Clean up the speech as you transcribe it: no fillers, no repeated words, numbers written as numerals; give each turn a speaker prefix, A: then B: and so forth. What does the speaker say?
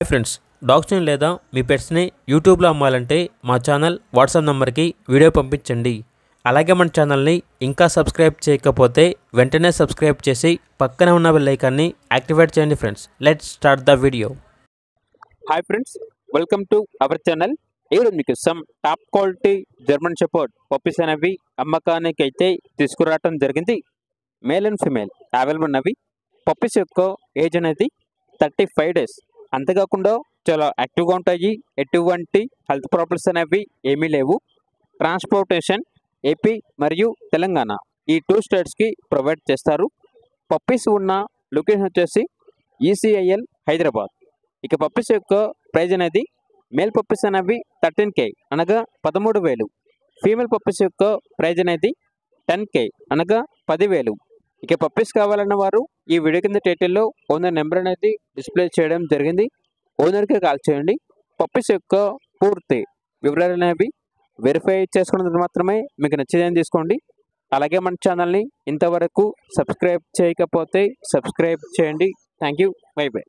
A: Friends, డాగ్స్ని లేదా మీ పెట్స్ని యూట్యూబ్లో అమ్మాలంటే మా ఛానల్ వాట్సాప్ నెంబర్కి వీడియో పంపించండి. అలాగే మన ఛానల్ని ఇంకా సబ్స్క్రైబ్ చేయకపోతే వెంటనే సబ్స్క్రైబ్ చేసి పక్కనే ఉన్న బెల్ ఐకాన్ని యాక్టివేట్ చేయండి. Friends, let's start the video.
B: Hi friends, welcome to our channel. ఈరోజు మీకు some top quality German shepherd puppies అనేవి అమ్మకానికి అయితే తీసుకురావడం జరిగింది. మేల్ అండ్ ఫిమేల్ అవైలబుల్ ఉన్నవి. పప్పీస్ యొక్క ఏజ్ అనేది 35 days. అంతేకాకుండా చాలా యాక్టివ్గా ఉంటాయి. ఎటువంటి హెల్త్ ప్రాబ్లమ్స్ అనేవి ఏమీ లేవు. ట్రాన్స్పోర్టేషన్ ఏపీ మరియు తెలంగాణ ఈ 2 స్టేట్స్కి ప్రొవైడ్ చేస్తారు. పప్పీస్ ఉన్న లొకేషన్ వచ్చేసి ఈసీఐఎల్ హైదరాబాద్. ఇక పప్పీస్ యొక్క ప్రైజ్ అనేది మేల్ పప్పీస్ అనేవి 13K అనగా 13,000. ఫీమేల్ పప్పీస్ యొక్క ప్రైజ్ అనేది 10K అనగా 10,000. ఇక పప్పీస్ కావాలన్న వారు ఈ వీడియో కింద టైటిల్లో ఓనర్ నెంబర్ అనేది డిస్ప్లే చేయడం జరిగింది. ఓనర్కి కాల్ చేయండి. పప్పీస్ యొక్క పూర్తి వివరాలు అనేవి వెరిఫై చేసుకున్నది మాత్రమే మీకు నచ్చేదని తీసుకోండి. అలాగే మన ఛానల్ని ఇంతవరకు సబ్స్క్రైబ్ చేయకపోతే సబ్స్క్రైబ్ చేయండి. Thank you. By by.